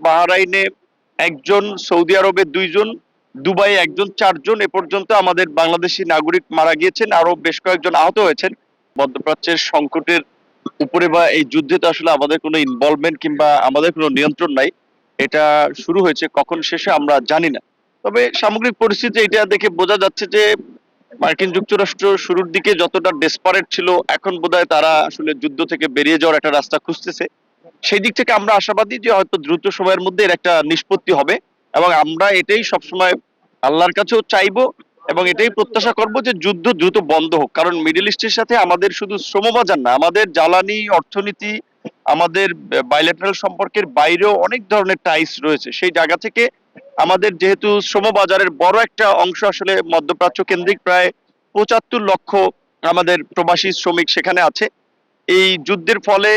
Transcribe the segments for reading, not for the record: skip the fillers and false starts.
বাহরাইনে একজন, সৌদি আরবে 2 জন, দুবাই একজন, 4 জন এ পর্যন্ত আমাদের বাংলাদেশি নাগরিক মারা গিয়েছেন, আরো বেশ কয়েকজন আহত হয়েছেন। মধ্যপ্রাচ্যের সংকটের উপরে বা এই যুদ্ধে তো আসলে আমাদের কোনো ইনভলভমেন্ট কিংবা আমাদের কোনো নিয়ন্ত্রণ নাই। এটা শুরু হয়েছে, কখন শেষে আমরা জানি না। তবে সামগ্রিক পরিস্থিতি এটা দেখে বোঝা যাচ্ছে যে মার্কিন যুক্তরাষ্ট্র শুরুর দিকে যতটা ডেসপারেট ছিল, এখন বোধহয় তারা আসলে যুদ্ধ থেকে বেরিয়ে যাওয়ার একটা রাস্তা খুঁজতেছে। সেই দিক থেকে আমরা আশাবাদী যে হয়তো দ্রুত সময়ের মধ্যে এর একটা নিষ্পত্তি হবে, এবং আমরা এটাই সবসময় আল্লাহর কাছেও চাইবো এবং এটাই প্রত্যাশা করব যে যুদ্ধ দ্রুত বন্ধ হোক। কারণ মিডল ইস্টের সাথে আমাদের শুধু শ্রমবাজার না, আমাদের জ্বালানি, অর্থনীতি, আমাদের বাইলেটারাল সম্পর্কের বাইরেও অনেক ধরনের টাইস রয়েছে। সেই জায়গা থেকে আমাদের যেহেতু শ্রমবাজারের বড় একটা অংশ আসলে মধ্যপ্রাচ্য কেন্দ্রিক, প্রায় 75 লক্ষ আমাদের প্রবাসী শ্রমিক সেখানে আছে। এই যুদ্ধের ফলে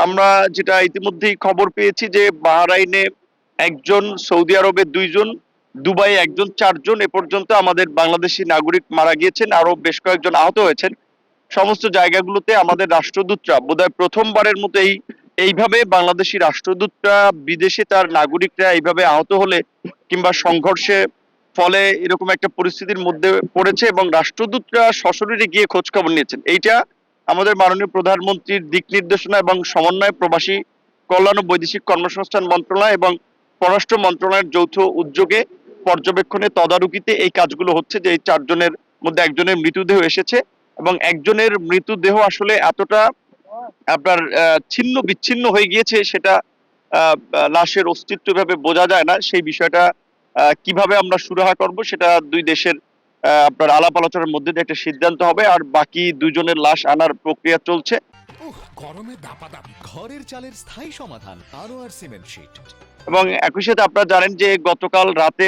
আমরা যেটা ইতিমধ্যেই খবর পেয়েছি যে বাহরাইনে একজন, সৌদি আরবে 2 জন, দুবাই একজন, 4 জন এ পর্যন্ত আমাদের বাংলাদেশি নাগরিক মারা গিয়েছেন, আরো বেশ কয়েকজন আহত হয়েছেন। সমস্ত জায়গাগুলোতে আমাদের রাষ্ট্রদূতরা বোধহয় প্রথমবারের মতো এইভাবে বাংলাদেশি রাষ্ট্রদূতরা বিদেশে তার নাগরিকরা এইভাবে আহত হলে কিংবা সংঘর্ষে ফলে এরকম একটা পরিস্থিতির মধ্যে পড়েছে এবং রাষ্ট্রদূতরা সশরীরে গিয়ে খোঁজ খবর নিয়েছেন। এইটা আমাদের মাননীয় প্রধানমন্ত্রীর দিক নির্দেশনা এবং সমন্বয়, প্রবাসী কল্যাণ ও বৈদেশিক কর্মসংস্থান মন্ত্রণালয় এবং পররাষ্ট্র মন্ত্রণালয়ের যৌথ উদ্যোগে, পর্যবেক্ষণে, তদারকিতে এই কাজগুলো হচ্ছে যে এই 4 জনের মধ্যে একজনের মৃতদেহ এসেছে এবং একজনের মৃতদেহ আসলে এতটা আপনার ছিন্ন বিচ্ছিন্ন হয়ে গিয়েছে, সেটা লাশের অস্তিত্ব ভাবে বোঝা যায় না। সেই বিষয়টা কিভাবে আমরা সুরাহা করব সেটা দুই দেশের আপনার আলাপ আলোচনার মধ্যে দিয়ে একটা সিদ্ধান্ত হবে, আর বাকি 2 জনের লাশ আনার প্রক্রিয়া চলছে। গরমে দাপাদাপি ঘরের চালের স্থায়ী সমাধান আনোয়ার সিমেন্ট শীট। এবং একই সাথে আপনারা জানেন যে গতকাল রাতে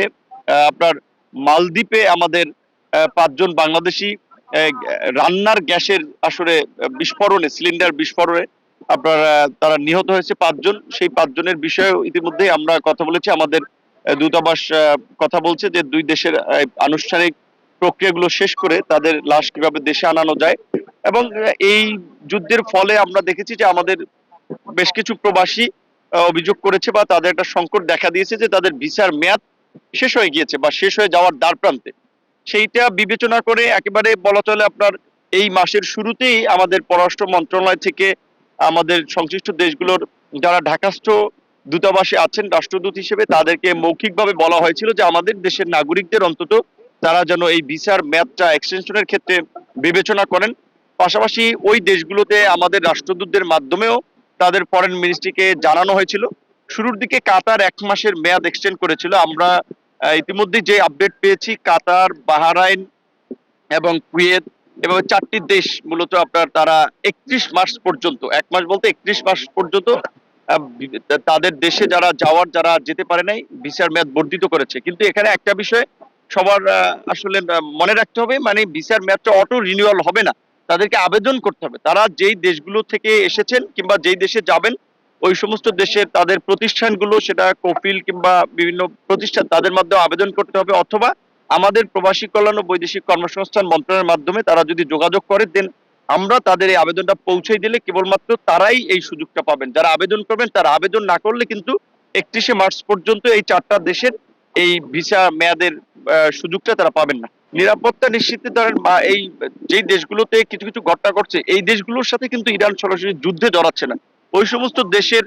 আপনার মালদ্বীপে আমাদের 5 জন বাংলাদেশি রান্নার গ্যাসের আসলে বিস্ফোরণে, সিলিন্ডার বিস্ফোরণে আপনার তারা নিহত হয়েছে 5 জন। সেই 5 জনের বিষয়ে ইতিমধ্যেই আমরা কথা বলেছি। আমাদের দূতাবাস কথা বলছে যে 2 দেশের আনুষ্ঠানিক প্রক্রিয়াগুলো শেষ করে তাদের লাশ কিভাবে দেশে আনানো যায়। এবং এই যুদ্ধের ফলে আমরা দেখেছি যে আমাদের বেশ কিছু প্রবাসী অভিযোগ করেছে বা তাদের একটা সংকট দেখা দিয়েছে যে তাদের ভিসার মেয়াদ শেষ হয়ে গিয়েছে বা শেষ হয়ে যাওয়ার দ্বারপ্রান্তে। সেইটা বিবেচনা করে একেবারে বলা চলে আপনার এই মাসের শুরুতেই আমাদের পররাষ্ট্র মন্ত্রণালয় থেকে আমাদের সংশ্লিষ্ট দেশগুলোর যারা ঢাকাস্থ দূতাবাসে আছেন রাষ্ট্রদূত হিসেবে, তাদেরকে মৌখিকভাবে বলা হয়েছিল যে আমাদের দেশের নাগরিকদের অন্তত তারা যেন এই ভিসার মেয়াদটা এক্সটেনশনের ক্ষেত্রে বিবেচনা করেন। পাশাপাশি ওই দেশগুলোতে আমাদের রাষ্ট্রদূতদের মাধ্যমেও তাদের ফরেন মিনিস্ট্রিকে জানানো হয়েছিল। শুরুর দিকে কাতার 1 মাসের মেয়াদ এক্সটেন্ড করেছিল। আমরা ইতিমধ্যে যে আপডেট পেয়েছি, কাতার, বাহরাইন এবং কুয়েত এবং 4টি দেশ মূলত আপনার তারা 31 মার্চ পর্যন্ত, 1 মাস বলতে 31 মাস পর্যন্ত তাদের দেশে যারা যাওয়ার, যারা যেতে পারে নাই, ভিসার মেয়াদ বর্ধিত করেছে। কিন্তু এখানে একটা বিষয় সবার আসলে মনে রাখতে হবে, মানে ভিসার মেয়াদটা অটো রিনিউয়াল হবে না, তাদেরকে আবেদন করতে হবে। তারা যেই দেশগুলো থেকে এসেছেন কিংবা যেই দেশে যাবেন ওই সমস্ত দেশের তাদের প্রতিষ্ঠানগুলো, সেটা কফিল কিংবা বিভিন্ন প্রতিষ্ঠান, তাদের মাধ্যমে আবেদন করতে হবে, অথবা আমাদের প্রবাসী কল্যাণ ও বৈদেশিক কর্মসংস্থান মন্ত্রণালয়ের মাধ্যমে তারা যদি যোগাযোগ করে দেন আমরা তাদের এই আবেদনটা পৌঁছে দিলে কেবলমাত্র তারাই এই সুযোগটা পাবেন। যারা আবেদন করবেন তারা আবেদন না করলে কিন্তু 31শে মার্চ পর্যন্ত এই 4টা দেশের এই ভিসা মেয়াদের সুযোগটা তারা পাবেন না। নিরাপত্তা নিশ্চিতে ধরেন বা এই যেই দেশগুলোতে কিছু কিছু ঘটনা ঘটছে, এই দেশগুলোর সাথে কিন্তু ইরান সরাসরি যুদ্ধে জড়াচ্ছে না। ওই সমস্ত দেশের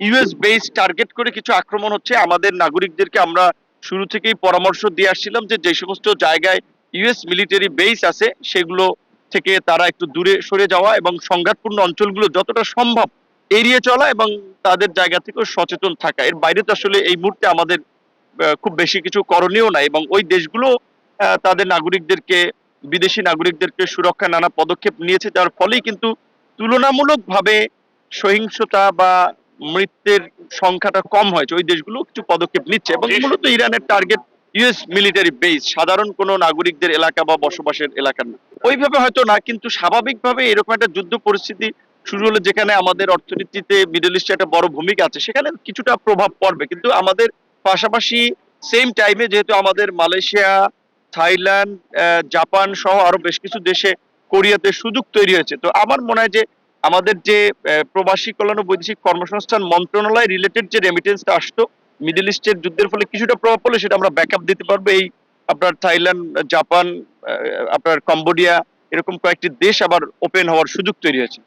ইউএস বেস টার্গেট করে কিছু আক্রমণ হচ্ছে। আমাদের নাগরিকদেরকে আমরা শুরু থেকেই পরামর্শ দিয়ে আসছিলাম যে যে সমস্ত জায়গায় ইউএস মিলিটারি বেস আছে সেগুলো থেকে তারা একটু দূরে সরে যাওয়া এবং সংঘাতপূর্ণ অঞ্চলগুলো যতটা সম্ভব এড়িয়ে চলা এবং তাদের জায়গা থেকেও সচেতন থাকা। এর বাইরে তো আসলে এই মুহূর্তে আমাদের খুব বেশি কিছু করণীয় নাই। এবং ওই দেশগুলো তাদের নাগরিকদেরকে, বিদেশি নাগরিকদেরকে সুরক্ষার নানা পদক্ষেপ নিয়েছে, যার ফলেই কিন্তু তুলনামূলকভাবে সহিংসতা বা মৃত্যুর সংখ্যাটা কম হয়েছে। ওই দেশগুলো কিছু পদক্ষেপ নিচ্ছে এবং মূলত ইরানের টার্গেট ইউএস মিলিটারি বেস, সাধারণ কোনো নাগরিকদের এলাকা বা বসবাসের এলাকা না। ওইভাবে হয়তো না, কিন্তু স্বাভাবিকভাবে এরকম একটা যুদ্ধ পরিস্থিতি শুরু হলে যেখানে আমাদের অর্থনীতিতে মিডল ইস্টে একটা বড় ভূমিকা আছে, সেখানে কিছুটা প্রভাব পড়বে। কিন্তু আমাদের পাশাপাশি সেম টাইমে যেহেতু আমাদের মালয়েশিয়া, থাইল্যান্ড, জাপান সহ আরো বেশ কিছু দেশে, কোরিয়াতে সুযোগ তৈরি হয়েছে, তো আমার মনে হয় যে আমাদের যে প্রবাসী কল্যাণ ও বৈদেশিক কর্মসংস্থান মন্ত্রণালয় রিলেটেড যে রেমিটেন্সটা আসতো মিডল ইস্টের যুদ্ধের ফলে কিছুটা প্রভাব পড়লে সেটা আমরা ব্যাকআপ দিতে পারবো এই আপনার থাইল্যান্ড, জাপান, আপনার কম্বোডিয়া, এরকম কয়েকটি দেশ আবার ওপেন হওয়ার সুযোগ তৈরি হয়েছে।